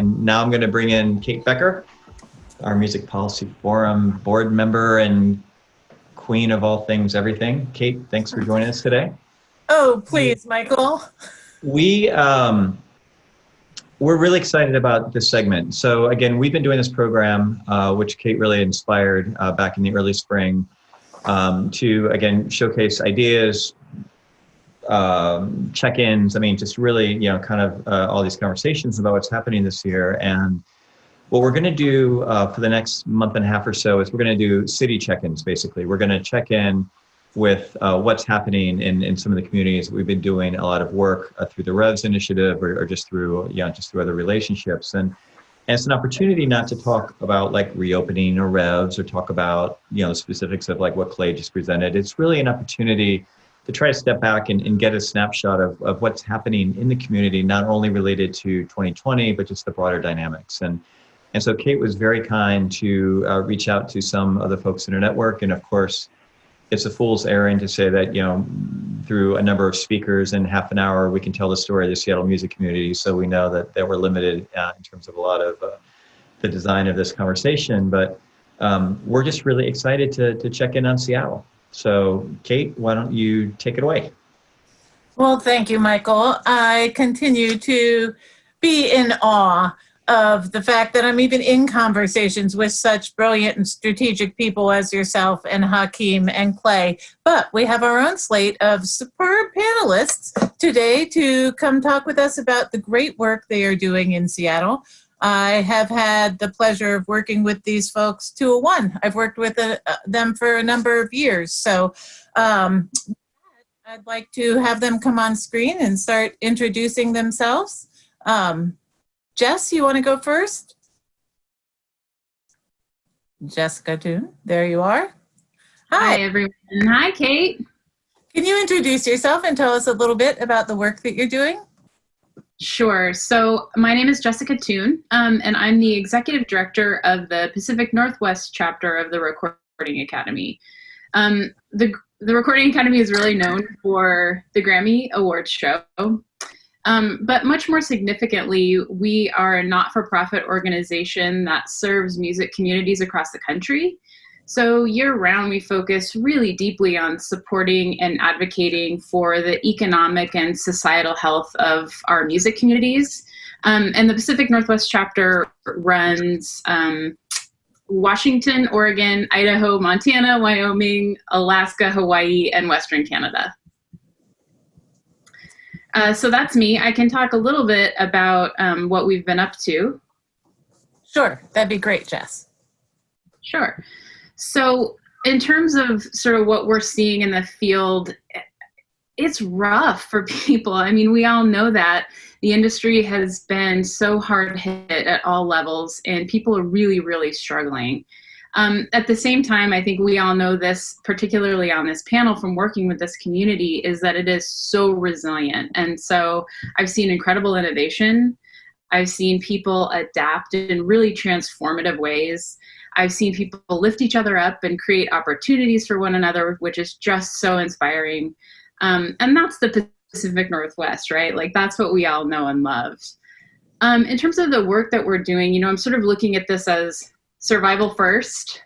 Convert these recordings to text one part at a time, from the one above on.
And now I'm going to bring in Kate Becker, our Music Policy Forum board member and queen of all things everything. Kate, thanks for joining us today. Oh, please, Michael. We're really excited about this segment. So again, we've been doing this program, which Kate really inspired back in the early spring, to again showcase ideas, check-ins. I mean, just really, kind of all these conversations about what's happening this year. And what we're going to do for the next month and a half or so is we're going to do city check-ins. Basically, we're going to check in with what's happening in some of the communities. We've been doing a lot of work through the Revs initiative or just through other relationships. And it's an opportunity not to talk about like reopening or Revs or talk about, the specifics of like what Clay just presented. It's really an opportunity to try to step back and get a snapshot of what's happening in the community, not only related to 2020, but just the broader dynamics. And so Kate was very kind to reach out to some of the folks in her network. And of course, it's a fool's errand to say that, through a number of speakers in half an hour, we can tell the story of the Seattle music community. So we know that we're limited in terms of a lot of the design of this conversation. But we're just really excited to check in on Seattle. So Kate, why don't you take it away? Well, thank you, Michael. I continue to be in awe of the fact that I'm even in conversations with such brilliant and strategic people as yourself and Hakeem and Clay. But we have our own slate of superb panelists today to come talk with us about the great work they are doing in Seattle. I have had the pleasure of working with these folks 201. I've worked with them for a number of years. So I'd like to have them come on screen and start introducing themselves. Jess, you want to go first? Jessica Toon, there you are. Hi, everyone. Hi, Kate. Can you introduce yourself and tell us a little bit about the work that you're doing? Sure. So my name is Jessica Toon, and I'm the executive director of the Pacific Northwest chapter of the Recording Academy. The Recording Academy is really known for the Grammy Awards show. But much more significantly, we are a not-for-profit organization that serves music communities across the country. So year-round, we focus really deeply on supporting and advocating for the economic and societal health of our music communities. And the Pacific Northwest chapter runs Washington, Oregon, Idaho, Montana, Wyoming, Alaska, Hawaii, and Western Canada. So that's me. I can talk a little bit about what we've been up to. Sure, that'd be great, Jess. Sure. So in terms of sort of what we're seeing in the field, it's rough for people. I mean, we all know that the industry has been so hard hit at all levels, and people are really, really struggling. At the same time, I think we all know this, particularly on this panel from working with this community, is that it is so resilient. And so I've seen incredible innovation. I've seen people adapt in really transformative ways. I've seen people lift each other up and create opportunities for one another, which is just so inspiring. And that's the Pacific Northwest, right? Like that's what we all know and love. In terms of the work that we're doing, I'm sort of looking at this as survival first,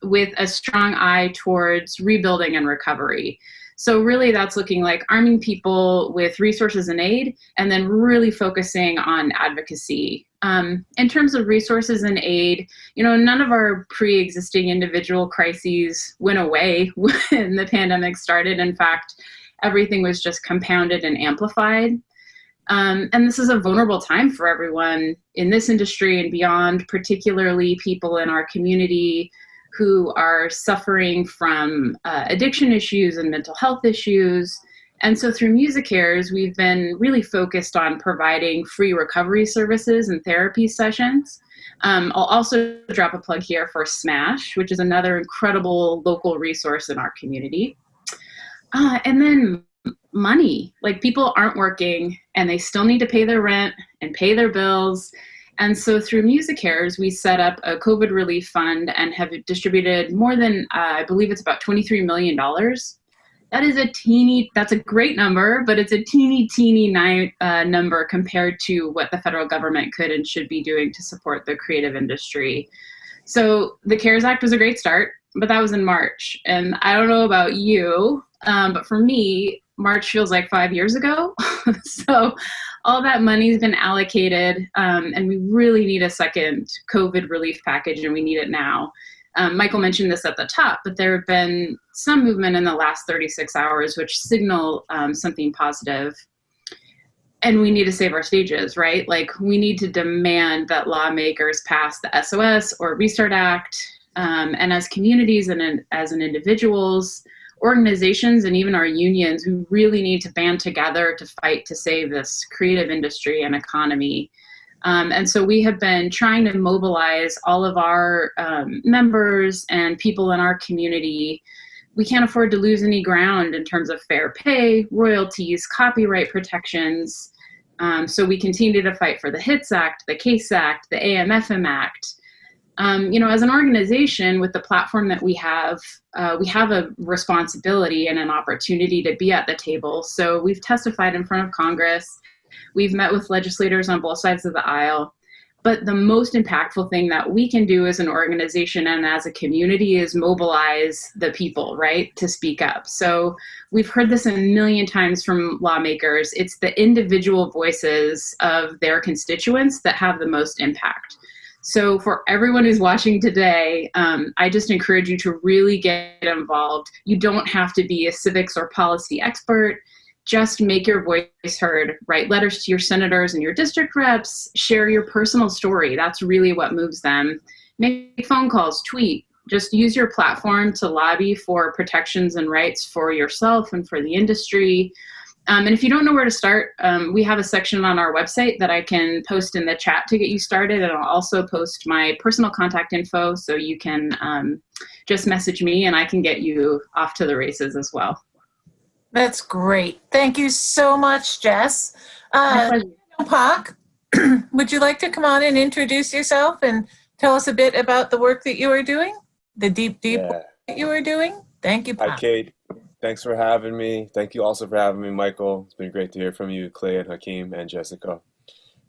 with a strong eye towards rebuilding and recovery. So really that's looking like arming people with resources and aid, and then really focusing on advocacy. In terms of resources and aid, none of our pre-existing individual crises went away when the pandemic started. In fact, everything was just compounded and amplified. And this is a vulnerable time for everyone in this industry and beyond, particularly people in our community who are suffering from addiction issues and mental health issues. And so through MusiCares, we've been really focused on providing free recovery services and therapy sessions. I'll also drop a plug here for SMASH, which is another incredible local resource in our community. And then money, like people aren't working and they still need to pay their rent and pay their bills. And so through MusiCares, we set up a COVID relief fund and have distributed more than, I believe it's about $23 million That's a great number, but it's a teeny number compared to what the federal government could and should be doing to support the creative industry. So the CARES Act was a great start, but that was in March. And I don't know about you, but for me, March feels like 5 years ago. So all that money's been allocated, and we really need a second COVID relief package, and we need it now. Michael mentioned this at the top, but there have been some movement in the last 36 hours which signal something positive. And we need to save our stages, right? Like, we need to demand that lawmakers pass the SOS or Restart Act. And as communities and as individuals, organizations, and even our unions, we really need to band together to fight to save this creative industry and economy. And so we have been trying to mobilize all of our members and people in our community. We can't afford to lose any ground in terms of fair pay, royalties, copyright protections. So we continue to fight for the HITS Act, the CASE Act, the AMFM Act. As an organization with the platform that we have a responsibility and an opportunity to be at the table. So we've testified in front of Congress. We've met with legislators on both sides of the aisle. But the most impactful thing that we can do as an organization and as a community is mobilize the people, right, to speak up. So we've heard this a million times from lawmakers. It's the individual voices of their constituents that have the most impact. So for everyone who's watching today, I just encourage you to really get involved. You don't have to be a civics or policy expert. Just make your voice heard. Write letters to your senators and your district reps. Share your personal story. That's really what moves them. Make phone calls, tweet. Just use your platform to lobby for protections and rights for yourself and for the industry. And if you don't know where to start, we have a section on our website that I can post in the chat to get you started. And I'll also post my personal contact info so you can just message me and I can get you off to the races as well. That's great. Thank you so much, Jess. Pak, would you like to come on and introduce yourself and tell us a bit about the work that you are doing, the deep work that you are doing? Thank you, Pak. Hi, Kate. Thanks for having me. Thank you also for having me, Michael. It's been great to hear from you, Clay and Hakeem and Jessica.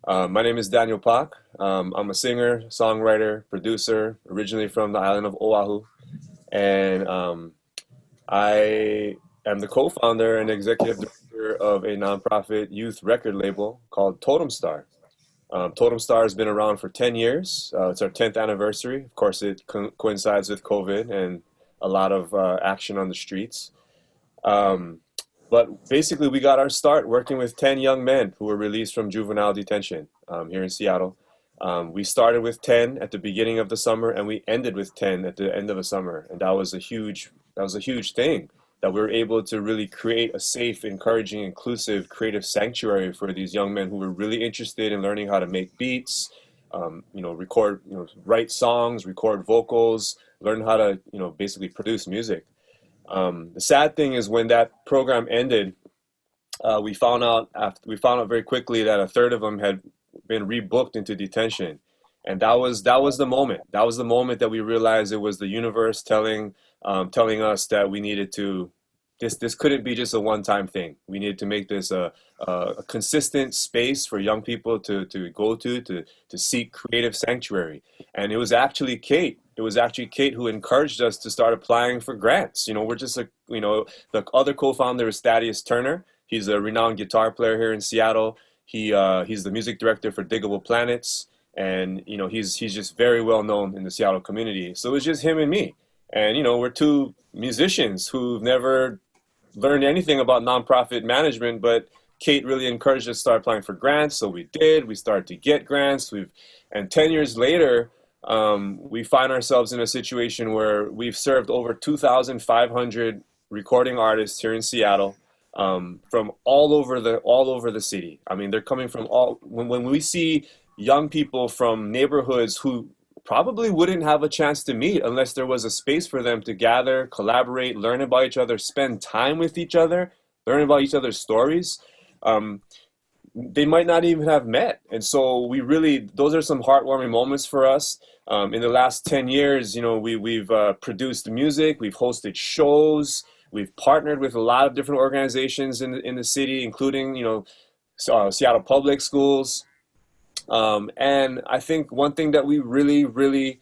My name is Daniel Pak. I'm a singer, songwriter, producer, originally from the island of Oahu. And I am the co-founder and executive director of a nonprofit youth record label called Totem Star. Totem Star has been around for 10 years. It's our 10th anniversary. Of course, it coincides with COVID and a lot of action on the streets. But basically, we got our start working with 10 young men who were released from juvenile detention here in Seattle. We started with 10 at the beginning of the summer, and we ended with 10 at the end of the summer. And that was a huge thing, that we were able to really create a safe, encouraging, inclusive, creative sanctuary for these young men who were really interested in learning how to make beats, record, write songs, record vocals, learn how to, basically produce music. The sad thing is when that program ended, we found out very quickly that a third of them had been rebooked into detention. And that was the moment. That was the moment that we realized it was the universe telling us that we needed to, this couldn't be just a one-time thing. We needed to make this a consistent space for young people to go to seek creative sanctuary. And it was actually Kate. It was actually Kate who encouraged us to start applying for grants. We're just the other co-founder is Thaddeus Turner. He's a renowned guitar player here in Seattle. He's the music director for Diggable Planets. And, he's just very well known in the Seattle community. So it was just him and me. And, we're two musicians who've never learned anything about nonprofit management, but Kate really encouraged us to start applying for grants. So we did. We started to get grants. And 10 years later, we find ourselves in a situation where we've served over 2,500 recording artists here in Seattle, from all over the city. I mean, they're coming from when we see young people from neighborhoods who probably wouldn't have a chance to meet unless there was a space for them to gather, collaborate, learn about each other, spend time with each other, learn about each other's stories. They might not even have met. And so those are some heartwarming moments for us. In the last 10 years, we've produced music, we've hosted shows, We've partnered with a lot of different organizations in the city, including, Seattle Public Schools. And I think one thing that we really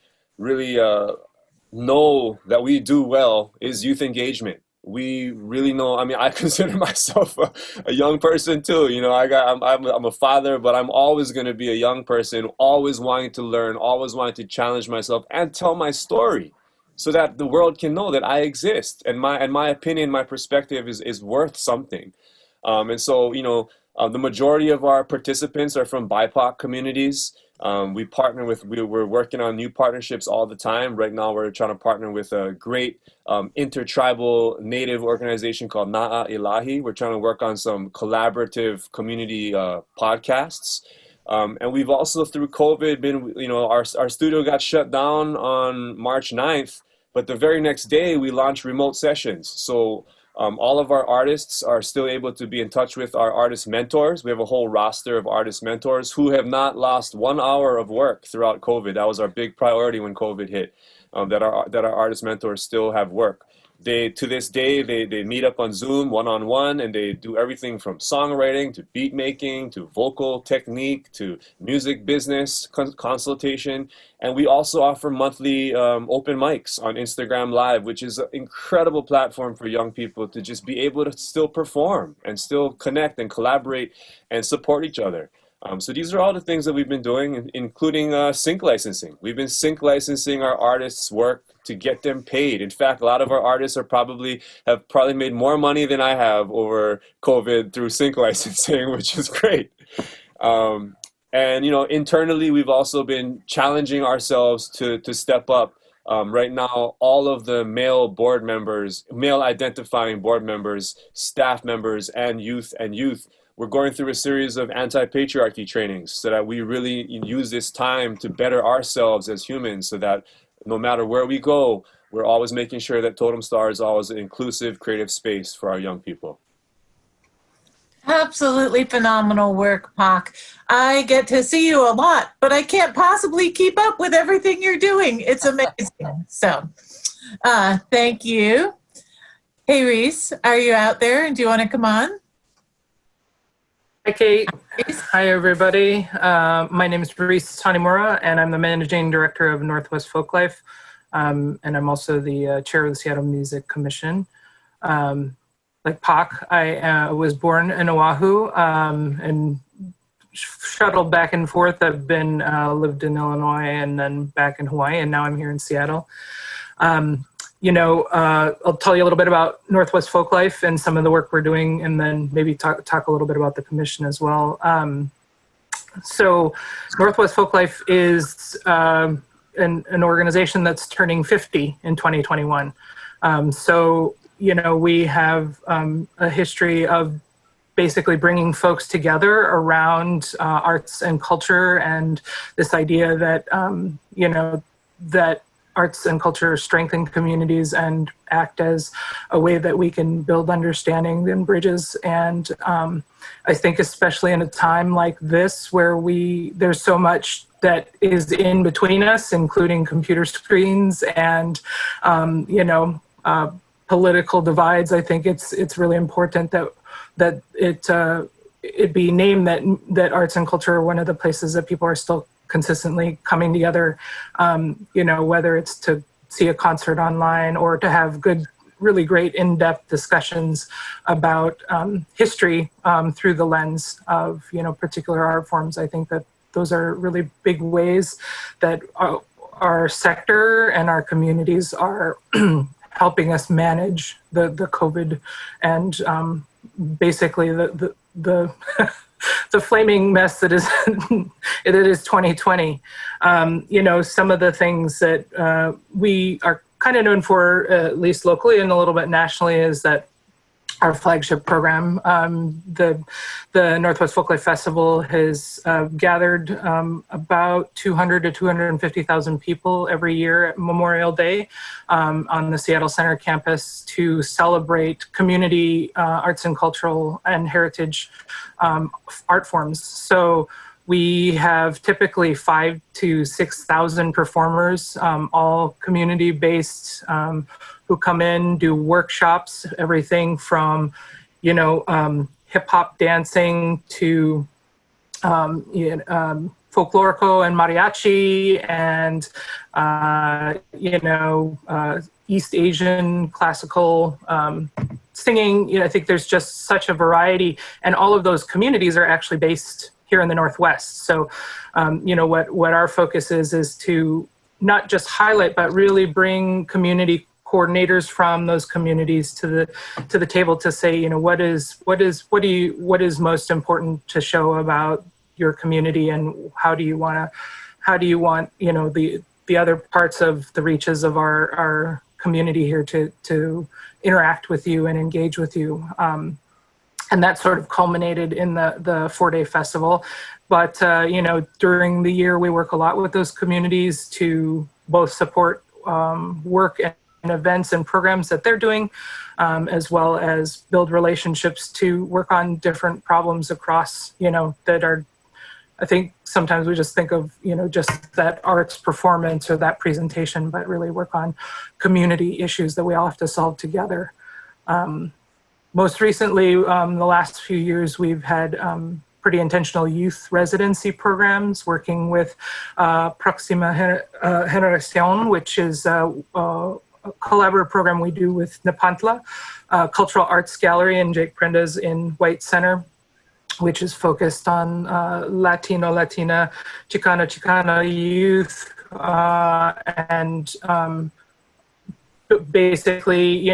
know that we do well is youth engagement. We really know. I mean, I consider myself a young person too. I'm a father, but I'm always going to be a young person, always wanting to learn, always wanting to challenge myself and tell my story, so that the world can know that I exist, and my opinion, my perspective is worth something. And so, the majority of our participants are from BIPOC communities. We're working on new partnerships all the time. Right now, we're trying to partner with a great intertribal native organization called Na'a Ilahi. We're trying to work on some collaborative community podcasts. And we've also, through COVID, our studio got shut down on March 9th, but the very next day we launched remote sessions. So all of our artists are still able to be in touch with our artist mentors. We have a whole roster of artist mentors who have not lost 1 hour of work throughout COVID. That was our big priority when COVID hit, that our artist mentors still have work. To this day, they meet up on Zoom one-on-one, and they do everything from songwriting to beat making to vocal technique to music business consultation. And we also offer monthly open mics on Instagram Live, which is an incredible platform for young people to just be able to still perform and still connect and collaborate and support each other. So these are all the things that we've been doing, including sync licensing. We've been sync licensing our artists' work to get them paid. In fact, a lot of our artists have probably made more money than I have over COVID through sync licensing, which is great. And internally, we've also been challenging ourselves to step up. Right now, all of the male identifying board members, staff members, and youth, we're going through a series of anti-patriarchy trainings so that we really use this time to better ourselves as humans, so that no matter where we go, we're always making sure that Totem Star is always an inclusive, creative space for our young people. Absolutely phenomenal work, Pac. I get to see you a lot, but I can't possibly keep up with everything you're doing. It's amazing. So, thank you. Hey, Reese, are you out there and do you want to come on? Hi, Kate. Hi, everybody. My name is Reese Tanimura, and I'm the Managing Director of Northwest Folklife, and I'm also the Chair of the Seattle Music Commission. Like Pac, I was born in Oahu and shuttled back and forth. I've been lived in Illinois and then back in Hawaii, and now I'm here in Seattle. I'll tell you a little bit about Northwest Folklife and some of the work we're doing, and then maybe talk a little bit about the commission as well. So Northwest Folklife is an organization that's turning 50 in 2021. We have a history of basically bringing folks together around arts and culture, and this idea that, that arts and culture strengthen communities and act as a way that we can build understanding and bridges. And I think especially in a time like this, where there's so much that is in between us, including computer screens and, political divides, I think it's really important that it be named that arts and culture are one of the places that people are still consistently coming together, whether it's to see a concert online or to have really great in-depth discussions about history through the lens of, particular art forms. I think that those are really big ways that our sector and our communities are helping us manage the COVID and basically the the flaming mess that is it is 2020. Some of the things that we are kind of known for, at least locally and a little bit nationally, is that our flagship program, the Northwest Folklife Festival, has gathered about 200 to 250,000 people every year at Memorial Day on the Seattle Center campus to celebrate community arts and cultural and heritage art forms. So We have typically 5,000 to 6,000 performers, all community-based, who come in, do workshops, everything from, hip hop dancing to folklorico and mariachi and, East Asian classical singing. I think there's just such a variety, and all of those communities are actually based here in the Northwest. So, what our focus is to not just highlight, but really bring community coordinators from those communities to the table to say, what is most important to show about your community, and how do you want the other parts of the reaches of our community here to interact with you and engage with you. And that sort of culminated in the 4-day festival. But, during the year, we work a lot with those communities to both support work and events and programs that they're doing, as well as build relationships to work on different problems across, that are, I think sometimes we just think of, just that arts performance or that presentation, but really work on community issues that we all have to solve together. Most recently, the last few years, we've had pretty intentional youth residency programs working with Próxima Generación, which is a collaborative program we do with Nepantla, Cultural Arts Gallery and Jake Prenda's in White Center, which is focused on Latino, Latina, Chicana youth, and basically,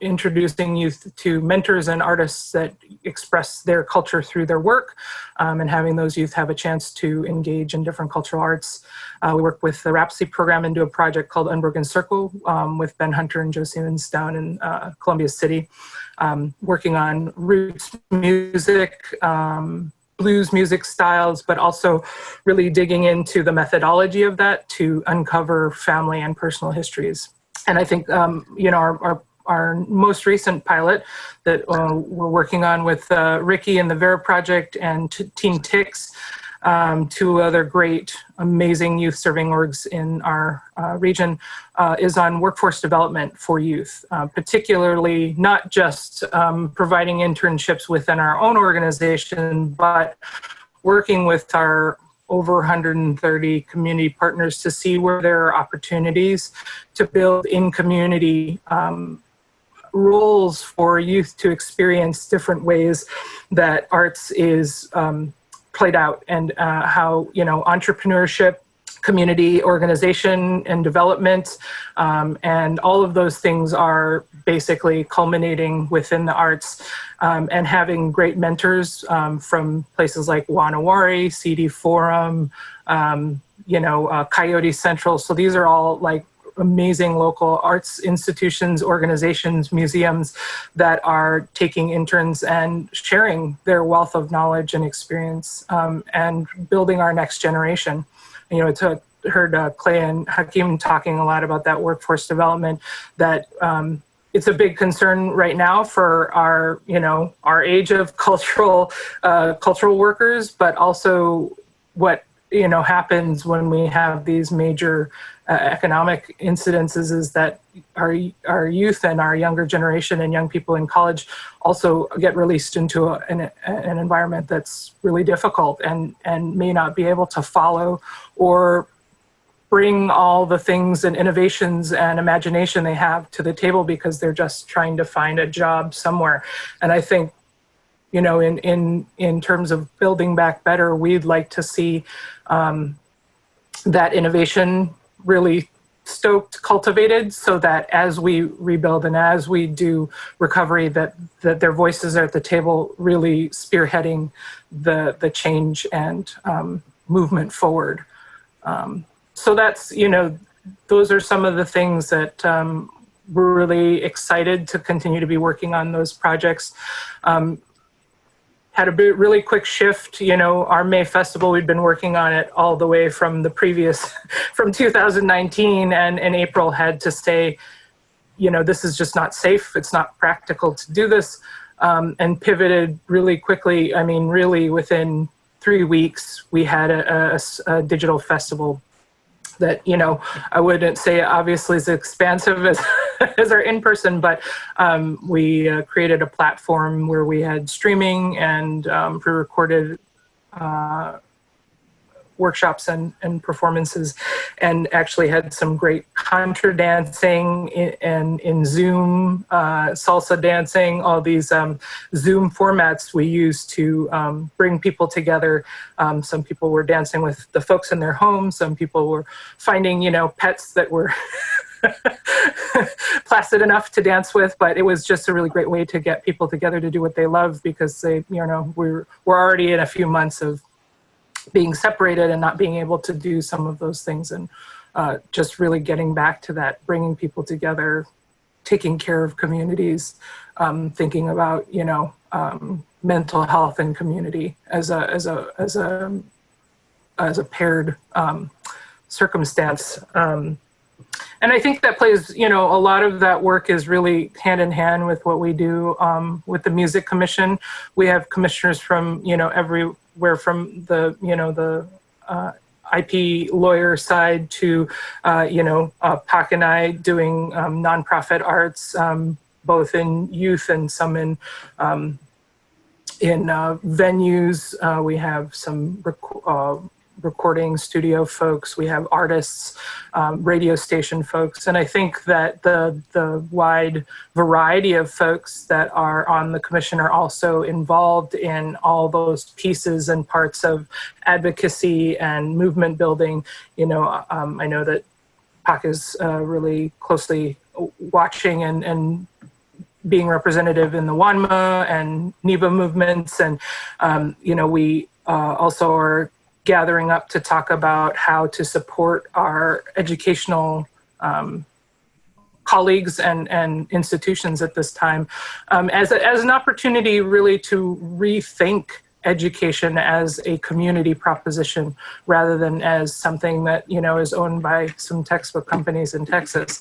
introducing youth to mentors and artists that express their culture through their work, and having those youth have a chance to engage in different cultural arts. We work with the Rhapsody program and do a project called Unbroken Circle with Ben Hunter and Joe Siemens down in Columbia City, working on roots music, blues music styles, but also really digging into the methodology of that to uncover family and personal histories. And I think, our most recent pilot that we're working on with Ricky and the Vera Project and Teen Ticks, two other great, amazing youth serving orgs in our region, is on workforce development for youth, particularly not just providing internships within our own organization, but working with our over 130 community partners to see where there are opportunities to build in community roles for youth to experience different ways that arts is played out, and how, entrepreneurship, community organization and development, and all of those things are basically culminating within the arts, and having great mentors from places like Wanawari, CD Forum, Coyote Central. So these are all like amazing local arts institutions, organizations, museums that are taking interns and sharing their wealth of knowledge and experience, and building our next generation. Heard Clay and Hakeem talking a lot about that workforce development, that it's a big concern right now for our age of cultural workers, but also what happens when we have these major economic incidences is that our youth and our younger generation and young people in college also get released into an environment that's really difficult and may not be able to follow or bring all the things and innovations and imagination they have to the table because they're just trying to find a job somewhere. And I think, in terms of building back better, we'd like to see that innovation really stoked, cultivated, so that as we rebuild and as we do recovery, that their voices are at the table, really spearheading the change and movement forward. So that's, those are some of the things that we're really excited to continue to be working on those projects. Had a really quick shift, our May Festival, we'd been working on it all the way from from 2019, and in April had to say, this is just not safe, it's not practical to do this, and pivoted really quickly. I mean, really within 3 weeks, we had a digital festival that, you know, I wouldn't say obviously as expansive as, as our in-person, but we created a platform where we had streaming and pre-recorded workshops and performances, and actually had some great contra dancing and in Zoom, salsa dancing, all these Zoom formats we use to bring people together. Some people were dancing with the folks in their homes. Some people were finding, you know, pets that were placid enough to dance with, but it was just a really great way to get people together to do what they love, because they, you know, we're already in a few months of being separated and not being able to do some of those things, and just really getting back to that, bringing people together, taking care of communities, thinking about, you know, mental health and community as a paired circumstance. And I think that plays, you know, a lot of that work is really hand in hand with what we do with the Music Commission. We have commissioners from, you know, everywhere from the, you know, the IP lawyer side to, you know, Pak and I doing nonprofit arts, both in youth and some in venues. We have some recording studio folks, we have artists, radio station folks, and I think that the wide variety of folks that are on the commission are also involved in all those pieces and parts of advocacy and movement building. You know, I know that Pak is really closely watching and being representative in the WANMA and NEBA movements, and you know, we also are gathering up to talk about how to support our educational colleagues and institutions at this time, as an opportunity really to rethink education as a community proposition rather than as something that, you know, is owned by some textbook companies in Texas.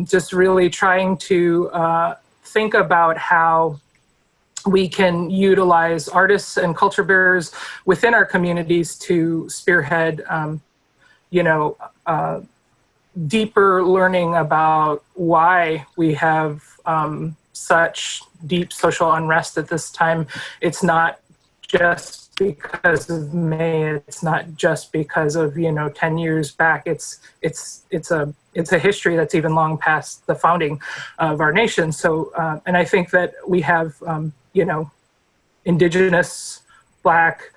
Just really trying to think about how we can utilize artists and culture bearers within our communities to spearhead, you know, deeper learning about why we have such deep social unrest at this time. It's not just because of May. It's not just because of, you know, 10 years back. It's a history that's even long past the founding of our nation. So, and I think that we have, you know, Indigenous, Black,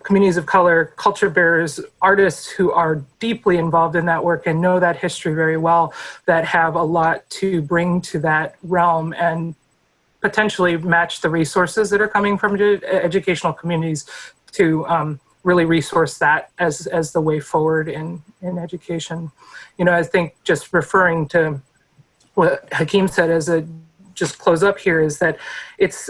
communities of color, culture bearers, artists who are deeply involved in that work and know that history very well, that have a lot to bring to that realm and potentially match the resources that are coming from educational communities to really resource that as the way forward in education. You know, I think just referring to what Hakeem said as a just close up here is that it's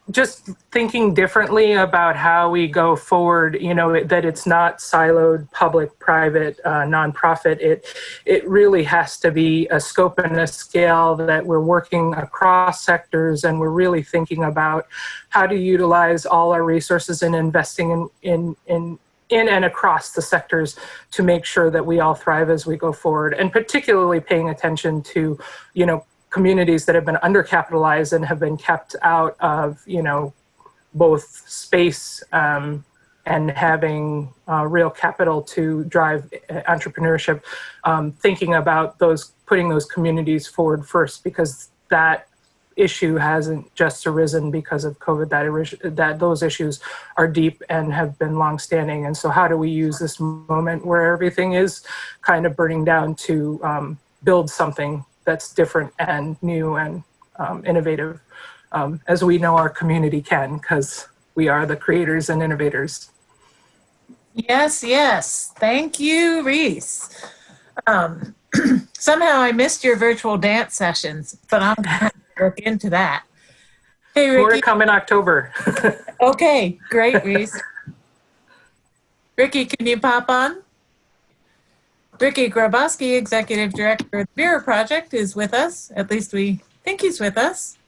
just thinking differently about how we go forward, you know, that it's not siloed public, private, nonprofit. It really has to be a scope and a scale that we're working across sectors, and we're really thinking about how to utilize all our resources and investing in and across the sectors to make sure that we all thrive as we go forward, and particularly paying attention to, you know, communities that have been undercapitalized and have been kept out of, you know, both space and having real capital to drive entrepreneurship, thinking about putting those communities forward first, because that issue hasn't just arisen because of COVID, that those issues are deep and have been longstanding. And so how do we use this moment where everything is kind of burning down to build something that's different and new and innovative, as we know our community can, because we are the creators and innovators. Yes, yes. Thank you, Reese. Somehow I missed your virtual dance sessions, but I'm going to look into that. Hey, Ricky. More to come in October. Okay, great, Reese. Ricky, can you pop on? Ricky Grabowski, Executive Director of the Vera Project, is with us. At least we think he's with us.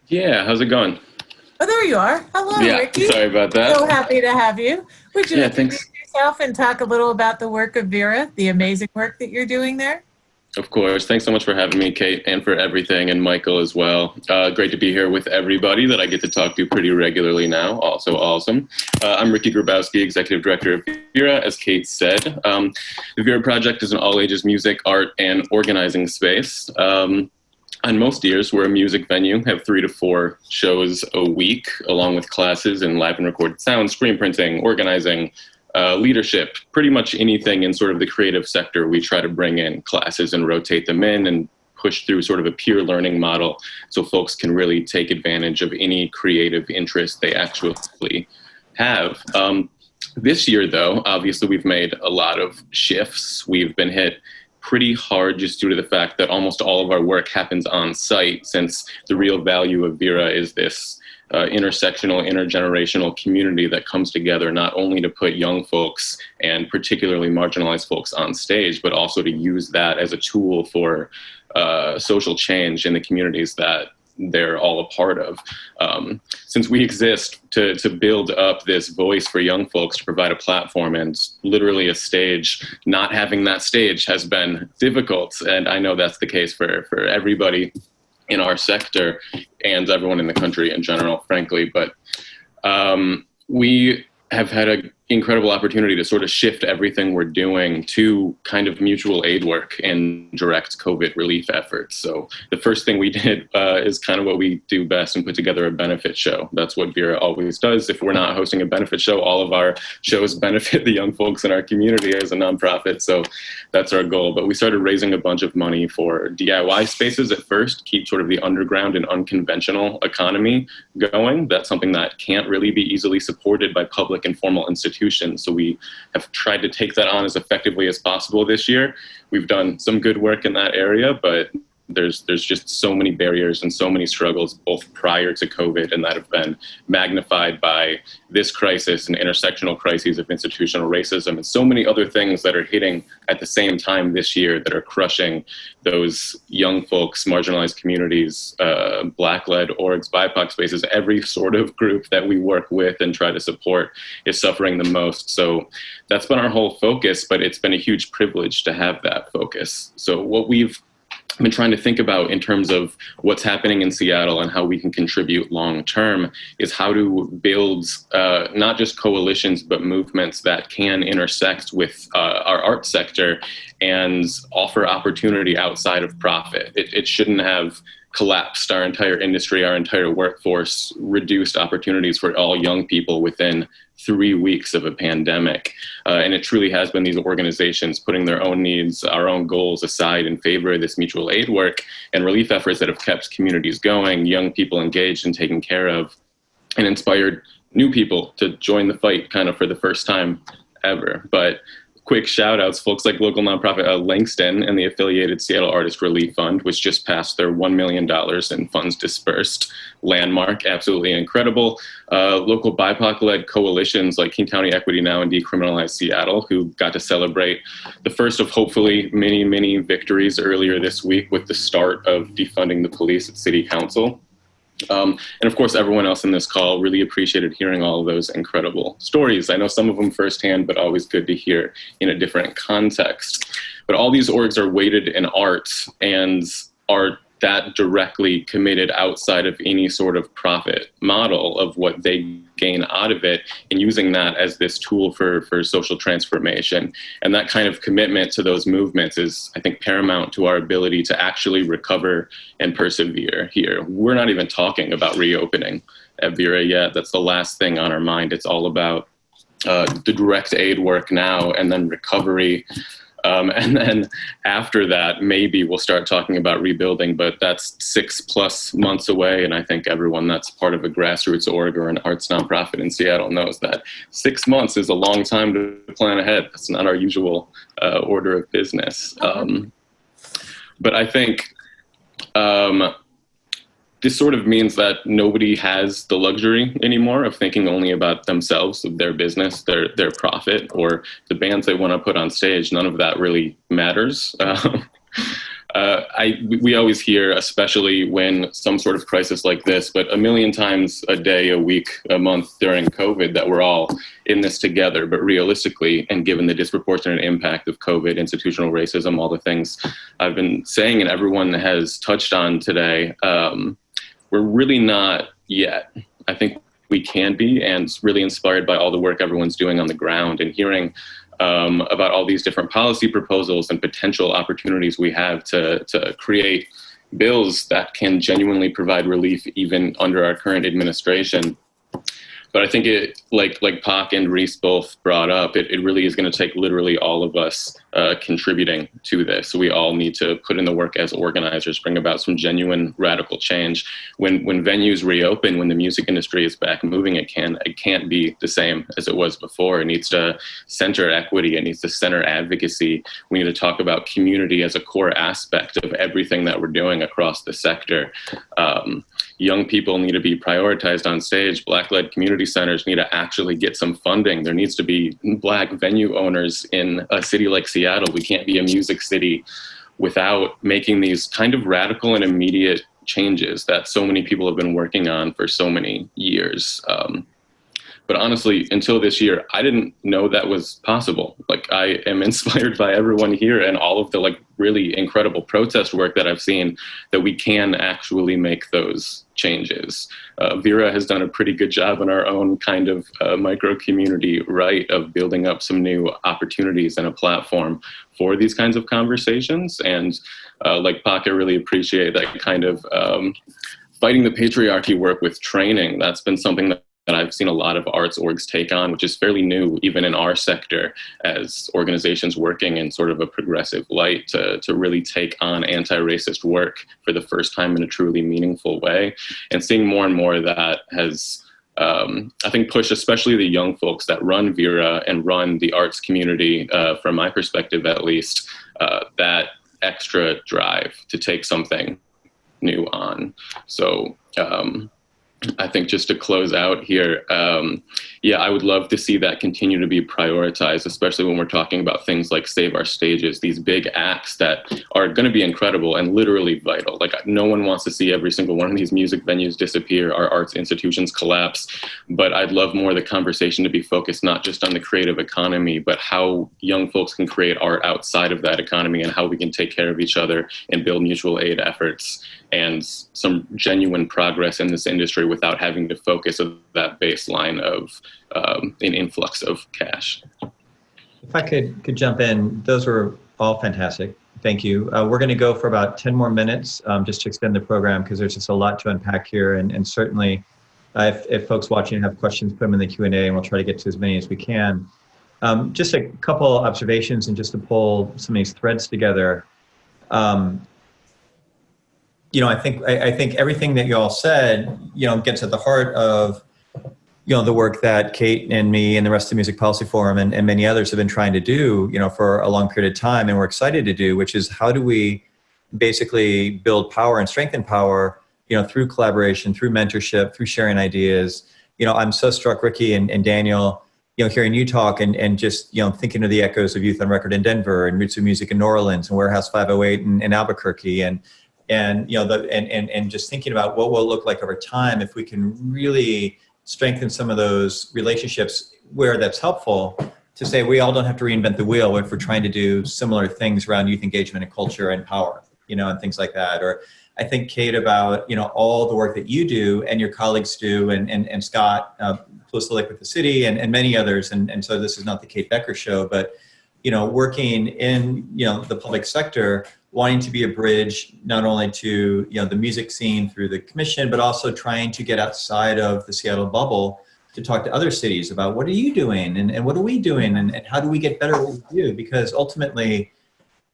Yeah, how's it going? Oh, there you are. Hello, Yeah, Ricky. sorry about that. So happy to have you. Would you Yeah, introduce thanks. yourself and talk a little about the work of Vera, the amazing work that you're doing there? Of course. Thanks so much for having me, Kate, and for everything, and Michael as well. Great to be here with everybody that I get to talk to pretty regularly now. Also awesome. I'm Ricky Grabowski, Executive Director of Vera, as Kate said. The Vera Project is an all-ages music, art, and organizing space. On most years, we're a music venue, have 3 to 4 shows a week, along with classes in live and recorded sound, screen printing, organizing, leadership, pretty much anything in sort of the creative sector. We try to bring in classes and rotate them in and push through sort of a peer learning model so folks can really take advantage of any creative interest they actually have. This year, though, obviously we've made a lot of shifts. We've been hit pretty hard just due to the fact that almost all of our work happens on site, since the real value of Vera is this intersectional, intergenerational community that comes together not only to put young folks and particularly marginalized folks on stage, but also to use that as a tool for social change in the communities that they're all a part of. Since we exist to build up this voice for young folks, to provide a platform and literally a stage, not having that stage has been difficult. And I know that's the case for everybody in our sector and everyone in the country in general, frankly. But we have had an incredible opportunity to sort of shift everything we're doing to kind of mutual aid work and direct COVID relief efforts. So the first thing we did is kind of what we do best, and put together a benefit show. That's what Vera always does. If we're not hosting a benefit show, all of our shows benefit the young folks in our community as a nonprofit. So that's our goal. But we started raising a bunch of money for DIY spaces at first, keep sort of the underground and unconventional economy going. That's something that can't really be easily supported by public and formal institutions. So we have tried to take that on as effectively as possible this year. We've done some good work in that area, but there's just so many barriers and so many struggles, both prior to COVID and that have been magnified by this crisis and intersectional crises of institutional racism and so many other things that are hitting at the same time this year that are crushing those young folks, marginalized communities, Black-led orgs, BIPOC spaces. Every sort of group that we work with and try to support is suffering the most. So that's been our whole focus, but it's been a huge privilege to have that focus. So what we've been trying to think about in terms of what's happening in Seattle and how we can contribute long term is how to build not just coalitions, but movements that can intersect with our art sector and offer opportunity outside of profit. It shouldn't have collapsed our entire industry, our entire workforce, reduced opportunities for all young people within 3 weeks of a pandemic. And it truly has been these organizations putting their own needs, our own goals aside in favor of this mutual aid work and relief efforts that have kept communities going, young people engaged and taken care of, and inspired new people to join the fight kind of for the first time ever. But quick shout outs, folks like local nonprofit Langston and the affiliated Seattle Artist Relief Fund, which just passed their $1 million in funds dispersed. Landmark, absolutely incredible. Local BIPOC-led coalitions like King County Equity Now and Decriminalize Seattle, who got to celebrate the first of hopefully many, many victories earlier this week with the start of defunding the police at City Council. And of course, everyone else in this call, really appreciated hearing all of those incredible stories. I know some of them firsthand, but always good to hear in a different context. But all these orgs are weighted in art and are that directly committed outside of any sort of profit model of what they gain out of it, and using that as this tool for social transformation. And that kind of commitment to those movements is, I think, paramount to our ability to actually recover and persevere here. We're not even talking about reopening at Vera yet. That's the last thing on our mind. It's all about the direct aid work now, and then recovery. And then after that, maybe we'll start talking about rebuilding, but that's 6+ months away. And I think everyone that's part of a grassroots org or an arts nonprofit in Seattle knows that 6 months is a long time to plan ahead. That's not our usual order of business. But I think this sort of means that nobody has the luxury anymore of thinking only about themselves, of their business, their profit, or the bands they want to put on stage. None of that really matters. We always hear, especially when some sort of crisis like this, but a million times a day, a week, a month during COVID, that we're all in this together. But realistically, and given the disproportionate impact of COVID, institutional racism, all the things I've been saying and everyone has touched on today, we're really not yet. I think we can be, and really inspired by all the work everyone's doing on the ground and hearing about all these different policy proposals and potential opportunities we have to create bills that can genuinely provide relief even under our current administration. But I think it, like Pac and Reese both brought up, it really is going to take literally all of us contributing to this. So we all need to put in the work as organizers, bring about some genuine radical change. When venues reopen, when the music industry is back moving, it can't be the same as it was before. It needs to center equity. It needs to center advocacy. We need to talk about community as a core aspect of everything that we're doing across the sector. Young people need to be prioritized on stage. Black-led community centers need to actually get some funding. There needs to be Black venue owners in a city like Seattle. We can't be a music city without making these kind of radical and immediate changes that so many people have been working on for so many years. But honestly, until this year, I didn't know that was possible. Like, I am inspired by everyone here and all of the really incredible protest work that I've seen, that we can actually make those changes. Vera has done a pretty good job in our own kind of micro community, right, of building up some new opportunities and a platform for these kinds of conversations. And like Pac, I really appreciate that kind of fighting the patriarchy work with training. That's been something that I've seen a lot of arts orgs take on, which is fairly new even in our sector, as organizations working in sort of a progressive light to really take on anti-racist work for the first time in a truly meaningful way. And seeing more and more of that has, I think, pushed especially the young folks that run Vera and run the arts community, from my perspective at least, that extra drive to take something new on. So I think just to close out here, yeah, I would love to see that continue to be prioritized, especially when we're talking about things like Save Our Stages, these big acts that are going to be incredible and literally vital. Like, no one wants to see every single one of these music venues disappear, our arts institutions collapse, but I'd love more of the conversation to be focused not just on the creative economy, but how young folks can create art outside of that economy and how we can take care of each other and build mutual aid efforts and some genuine progress in this industry without having to focus on that baseline of an influx of cash. If I could jump in, those were all fantastic. Thank you. We're going to go for about 10 more minutes just to extend the program, because there's just a lot to unpack here. And certainly, if folks watching have questions, put them in the Q&A, and we'll try to get to as many as we can. Just a couple observations, and just to pull some of these threads together. I think everything that you all said, gets at the heart of, the work that Kate and me and the rest of the Music Policy Forum and many others have been trying to do, for a long period of time, and we're excited to do, which is how do we basically build power and strengthen power, through collaboration, through mentorship, through sharing ideas. I'm so struck, Ricky and Daniel, hearing you talk and just, thinking of the echoes of Youth on Record in Denver and Roots of Music in New Orleans and Warehouse 508 in Albuquerque and just thinking about what will it look like over time if we can really strengthen some of those relationships where that's helpful, to say we all don't have to reinvent the wheel if we're trying to do similar things around youth engagement and culture and power, and things like that. Or I think, Kate, about, all the work that you do and your colleagues do, and Scott, closely with the city and many others. And so this is not the Kate Becker show, but, working in, the public sector, wanting to be a bridge, not only to, the music scene through the commission, but also trying to get outside of the Seattle bubble to talk to other cities about what are you doing and what are we doing and how do we get better at what we do? Because ultimately,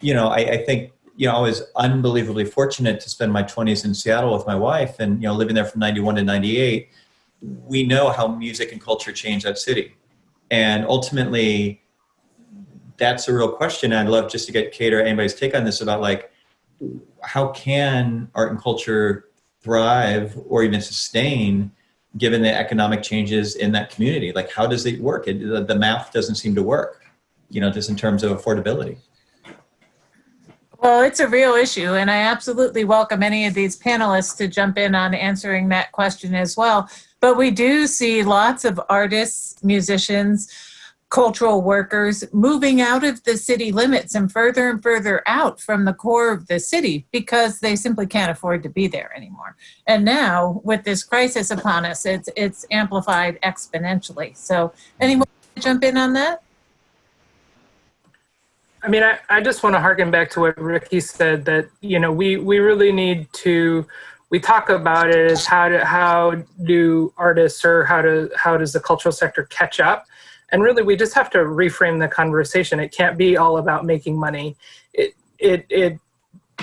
I think, I was unbelievably fortunate to spend my 20s in Seattle with my wife and, living there from 91 to 98. We know how music and culture changed that city. And ultimately, that's a real question. I'd love just to get Kate or anybody's take on this about how can art and culture thrive or even sustain given the economic changes in that community? How does it work? The math doesn't seem to work, just in terms of affordability. Well, it's a real issue, and I absolutely welcome any of these panelists to jump in on answering that question as well. But we do see lots of artists, musicians, cultural workers moving out of the city limits and further out from the core of the city because they simply can't afford to be there anymore. And now, with this crisis upon us, it's amplified exponentially. So, anyone jump in on that? I mean, I just want to harken back to what Ricky said, that, you know, we really need to, we talk about it as how do artists, or how does the cultural sector catch up? And really, we just have to reframe the conversation. It can't be all about making money. It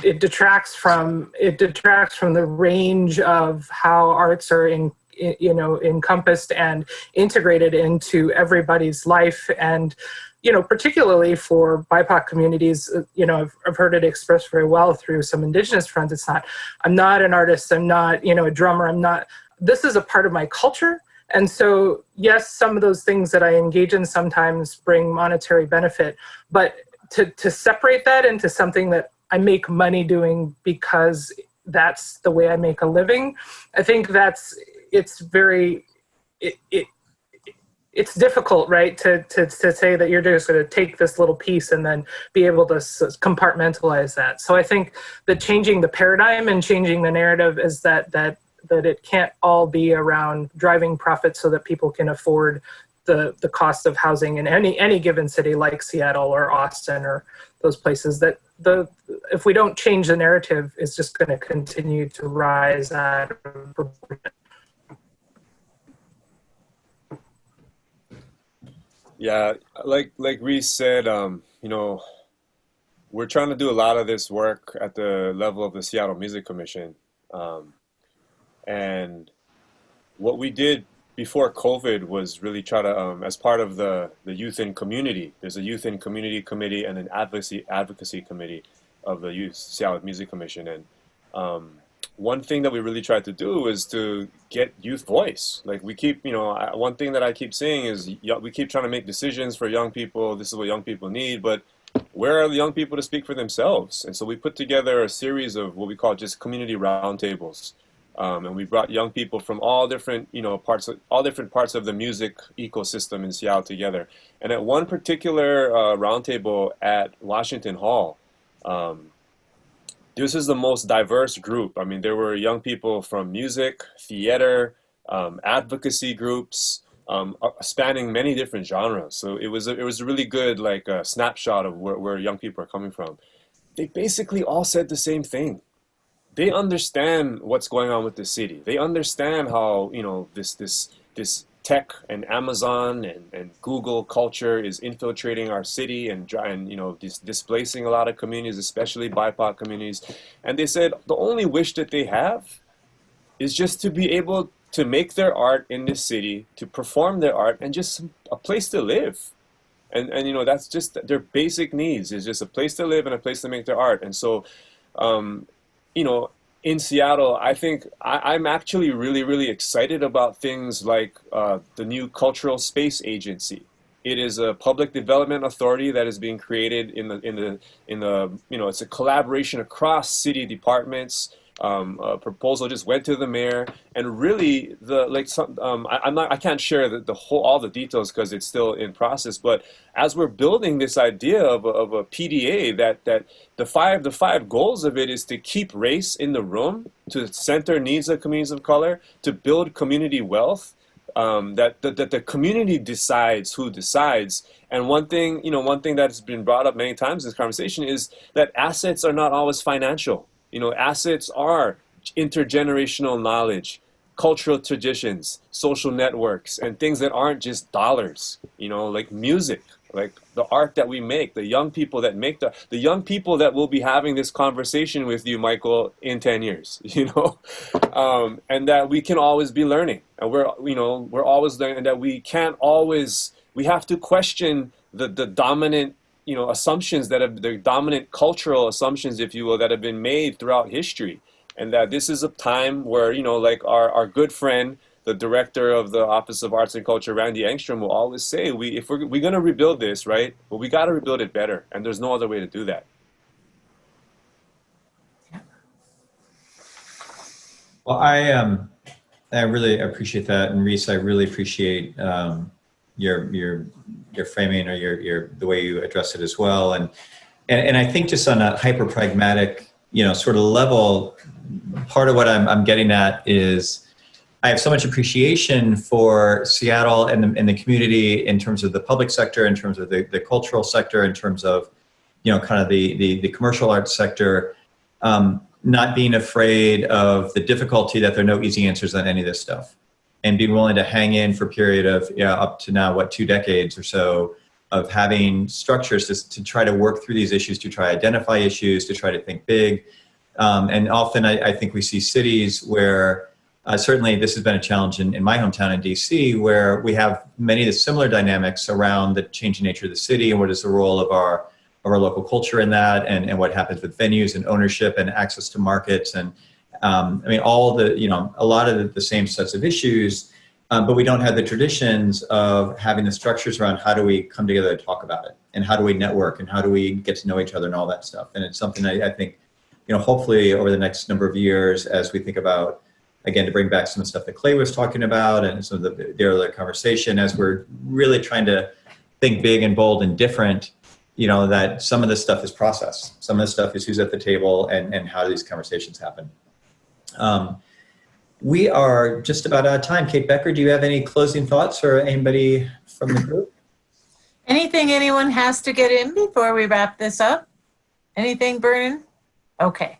detracts from the range of how arts are encompassed and integrated into everybody's life. And, you know, particularly for BIPOC communities, you know, I've heard it expressed very well through some Indigenous friends. It's not, I'm not an artist, I'm not, you know, a drummer, this is a part of my culture. And so, yes, some of those things that I engage in sometimes bring monetary benefit, but to separate that into something that I make money doing because that's the way I make a living, I think it's difficult, right, to say that you're just going to take this little piece and then be able to compartmentalize that. So I think that changing the paradigm and changing the narrative is that it can't all be around driving profits so that people can afford the cost of housing in any given city like Seattle or Austin or those places. That if we don't change the narrative, it's just going to continue to rise out of proportion. Yeah, like Reese said, you know, we're trying to do a lot of this work at the level of the Seattle Music Commission. And what we did before COVID was really try to, as part of the youth and community, there's a youth and community committee and an advocacy committee of the Youth Seattle Music Commission. And one thing that we really tried to do is to get youth voice. Like we keep, you know, one thing that I keep saying is we keep trying to make decisions for young people. This is what young people need, but where are the young people to speak for themselves? And so we put together a series of what we call just community roundtables. And we brought young people from all different, you know, parts of the music ecosystem in Seattle together. And at one particular roundtable at Washington Hall, this is the most diverse group. I mean, there were young people from music, theater, advocacy groups, spanning many different genres. So it was a really good like snapshot of where young people are coming from. They basically all said the same thing. They understand what's going on with the city. They understand how, you know, this tech and Amazon and Google culture is infiltrating our city and you know, displacing a lot of communities, especially BIPOC communities. And they said the only wish that they have is just to be able to make their art in this city, to perform their art, and just a place to live. And you know, that's just their basic needs, is just a place to live and a place to make their art. And so, you know, in Seattle, I think I'm actually really, really excited about things like the new Cultural Space Agency. It is a public development authority that is being created in the you know, it's a collaboration across city departments. A proposal just went to the mayor, and really I can't share all the details because it's still in process. But as we're building this idea of a PDA, that the five goals of it is to keep race in the room, to center needs of communities of color, to build community wealth, that the community decides who decides. And one thing that's been brought up many times in this conversation is that assets are not always financial. You know, assets are intergenerational knowledge, cultural traditions, social networks, and things that aren't just dollars, you know, like music, like the art that we make, the young people that make the young people that will be having this conversation with you, Michael, in 10 years, you know, and that we can always be learning, and we're always learning, and that we have to question the dominant, you know, assumptions the dominant cultural assumptions, if you will, that have been made throughout history. And that this is a time where, you know, like our good friend, the director of the Office of Arts and Culture, Randy Engstrom, will always say, if we're going to rebuild this, right, well, we got to rebuild it better. And there's no other way to do that. Well, I really appreciate that, and Reese, I really appreciate your framing or your the way you address it as well, and I think just on a hyper pragmatic, sort of level, part of what I'm getting at is I have so much appreciation for Seattle and the community in terms of the public sector, in terms of the cultural sector, in terms of kind of the commercial arts sector. Not being afraid of the difficulty that there are no easy answers on any of this stuff, and being willing to hang in for a period of up to now 2 decades or so of having structures to try to work through these issues, to try to identify issues, to try to think big. And often I think we see cities where certainly this has been a challenge in my hometown in DC, where we have many of the similar dynamics around the changing nature of the city and what is the role of our local culture in that, and what happens with venues and ownership and access to markets, and all the a lot of the same sets of issues, but we don't have the traditions of having the structures around how do we come together to talk about it, and how do we network, and how do we get to know each other and all that stuff. And it's something I think hopefully over the next number of years, as we think about, again, to bring back some of the stuff that Clay was talking about and some of the earlier conversation, as we're really trying to think big and bold and different, that some of this stuff is process. Some of this stuff is who's at the table and how do these conversations happen. We are just about out of time. Kate Becker, do you have any closing thoughts, or anybody from the group? Anything anyone has to get in before we wrap this up? Anything burning? Okay.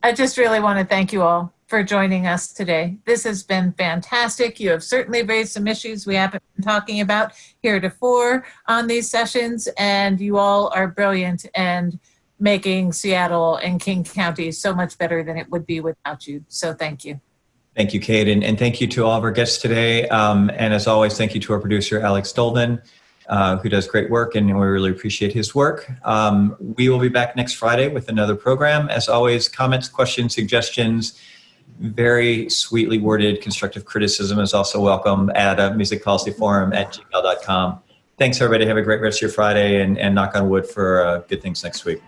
I just really want to thank you all for joining us today. This has been fantastic. You have certainly raised some issues we haven't been talking about heretofore on these sessions, and you all are brilliant and making Seattle and King County so much better than it would be without you. So thank you. Thank you, Kate, and thank you to all of our guests today. And as always, thank you to our producer, Alex Dolvin, who does great work, and we really appreciate his work. We will be back next Friday with another program. As always, comments, questions, suggestions, very sweetly worded constructive criticism is also welcome at musicpolicyforum@gmail.com. Thanks, everybody. Have a great rest of your Friday, and knock on wood for good things next week.